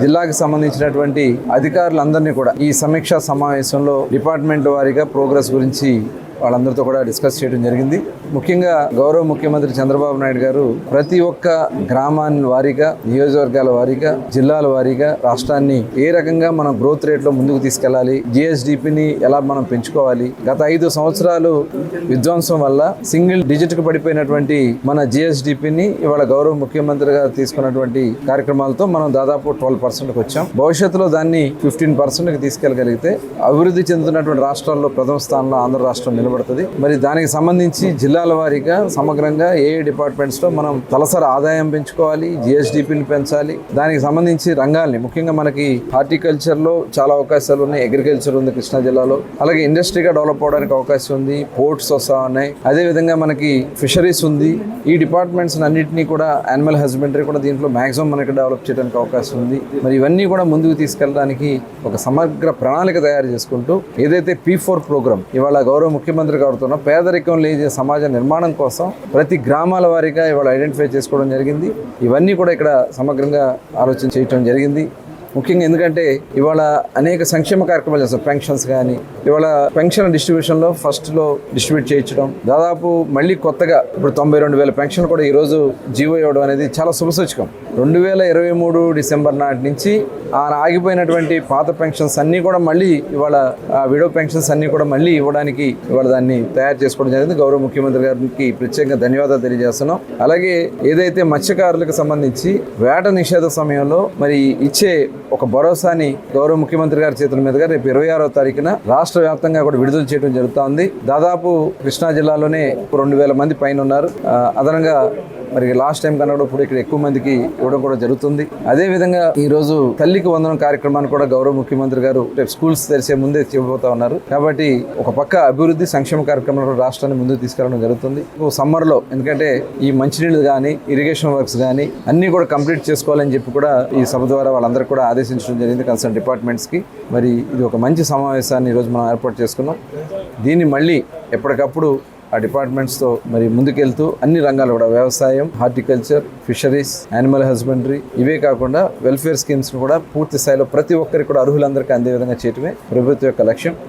జిల్లాకు సంబంధించినటువంటి అధికారులందరినీ కూడా ఈ సమీక్షా సమావేశంలో డిపార్ట్మెంట్ వారీగా ప్రోగ్రెస్ గురించి వాళ్ళందరితో కూడా డిస్కస్ చేయడం జరిగింది. ముఖ్యంగా గౌరవ ముఖ్యమంత్రి చంద్రబాబు నాయుడు గారు ప్రతి ఒక్క గ్రామాన్ని వారీగా, నియోజకవర్గాల వారీగా, జిల్లాల వారీగా రాష్ట్రాన్ని ఏ రకంగా మనం గ్రోత్ రేట్లో ముందుకు తీసుకెళ్లాలి, జిఎస్డిపిని ఎలా మనం పెంచుకోవాలి, గత 5 సంవత్సరాలు విధ్వంసం వల్ల సింగిల్ డిజిట్కి పడిపోయినటువంటి మన జిఎస్డిపిని ఇవాళ గౌరవ ముఖ్యమంత్రి గారు తీసుకున్నటువంటి కార్యక్రమాలతో మనం దాదాపు 12%కి వచ్చాం. భవిష్యత్తులో దాన్ని 15%కి తీసుకెళ్లగలిగితే అభివృద్ధి చెందుతున్నటువంటి రాష్ట్రాల్లో ప్రథమ స్థానంలో ఆంధ్ర రాష్ట్రం నిలబడుతుంది. మరి దానికి సంబంధించి జిల్లాల వారీగా సమగ్రంగా ఏ డిపార్ట్మెంట్స్లో మనం తలసరి ఆదాయం పెంచుకోవాలి, జిఎస్డిపిని పెంచాలి, దానికి సంబంధించి రంగాల్ని ముఖ్యంగా మనకి హార్టికల్చర్లో చాలా అవకాశాలు ఉన్నాయి, అగ్రికల్చర్ ఉంది కృష్ణా జిల్లాలో, అలాగే ఇండస్ట్రీగా డెవలప్ అవడానికి అవకాశం ఉంది, పోర్ట్స్ వస్తా ఉన్నాయి, అదేవిధంగా మనకి ఫిషరీస్ ఉంది. ఈ డిపార్ట్మెంట్స్ అన్నింటినీ కూడా యానిమల్ హస్బెండరీ కూడా దీంట్లో మ్యాక్సిమం మనకి డెవలప్ చేయడానికి అవకాశం ఉంది. మరి ఇవన్నీ కూడా ముందుకు తీసుకెళ్ళడానికి ఒక సమగ్ర ప్రణాళిక తయారు చేసుకుంటూ ఏదైతే P4 ప్రోగ్రామ్ ఇవాళ గౌరవ ముఖ్యమంత్రి గారితో పేదరికం లేని సమాజ నిర్మాణం కోసం ప్రతి గ్రామాల వారీగా ఇవాళ ఐడెంటిఫై చేసుకోవడం జరిగింది. ఇవన్నీ కూడా ఇక్కడ సమగ్రంగా ఆలోచన చేయడం జరిగింది. ముఖ్యంగా ఎందుకంటే ఇవాళ అనేక సంక్షేమ కార్యక్రమాలు చేస్తారు. పెన్షన్స్ కానీ ఇవాళ పెన్షన్ డిస్ట్రిబ్యూషన్లో ఫస్ట్లో డిస్ట్రిబ్యూట్ చేయించడం, దాదాపు మళ్ళీ కొత్తగా ఇప్పుడు 92,000 పెన్షన్ కూడా ఈరోజు జీవో ఇవ్వడం అనేది చాలా శుభసూచకం. 2023 డిసెంబర్ నాటి నుంచి ఆగిపోయినటువంటి పాత పెన్షన్స్ అన్నీ కూడా మళ్ళీ ఇవాళ విడో పెన్షన్స్ అన్నీ కూడా మళ్ళీ ఇవ్వడానికి ఇవాళ దాన్ని తయారు చేసుకోవడం జరిగింది. గౌరవ ముఖ్యమంత్రి గారికి ప్రత్యేకంగా ధన్యవాదాలు తెలియజేస్తున్నాం. అలాగే ఏదైతే మత్స్యకారులకు సంబంధించి వేట నిషేధ సమయంలో మరి ఇచ్చే ఒక భరోసాని గౌరవ ముఖ్యమంత్రి గారి చేతుల మీదుగా రేపు 26వ తారీఖున రాష్ట్ర వ్యాప్తంగా కూడా విడుదల చేయడం జరుగుతోంది. దాదాపు కృష్ణా జిల్లాలోనే 2,000 మంది పైన ఉన్నారు. అదనంగా మరి లాస్ట్ టైం కన్నా కూడా ఇప్పుడు ఇక్కడ ఎక్కువ మందికి ఇవ్వడం కూడా జరుగుతుంది. అదేవిధంగా ఈరోజు తల్లికి వందనం కార్యక్రమాన్ని కూడా గౌరవ ముఖ్యమంత్రి గారు రేపు స్కూల్స్ తెరిచే ముందే చెప్పబోతా ఉన్నారు. కాబట్టి ఒక పక్క అభివృద్ధి సంక్షేమ కార్యక్రమాలు రాష్ట్రాన్ని ముందుకు తీసుకెళ్లడం జరుగుతుంది. సమ్మర్లో ఎందుకంటే ఈ మంచినీళ్ళు కానీ, ఇరిగేషన్ వర్క్స్ కానీ అన్నీ కూడా కంప్లీట్ చేసుకోవాలని చెప్పి కూడా ఈ సభ ద్వారా వాళ్ళందరికీ కూడా ఆదేశించడం జరిగింది కన్సర్న్ డిపార్ట్మెంట్స్కి. మరి ఇది ఒక మంచి సమావేశాన్ని ఈరోజు మనం ఏర్పాటు చేసుకున్నాం. దీన్ని మళ్ళీ ఎప్పటికప్పుడు ఆ డిపార్ట్మెంట్స్తో మరి ముందుకెళ్తూ అన్ని రంగాలు కూడా వ్యవసాయం, హార్టికల్చర్, ఫిషరీస్, యానిమల్ హస్బెండరీ ఇవే కాకుండా వెల్ఫేర్ స్కీమ్స్ కూడా పూర్తి స్థాయిలో ప్రతి ఒక్కరికి కూడా అర్హులందరికీ అందే విధంగా చేయటమే ప్రభుత్వం యొక్క లక్ష్యం.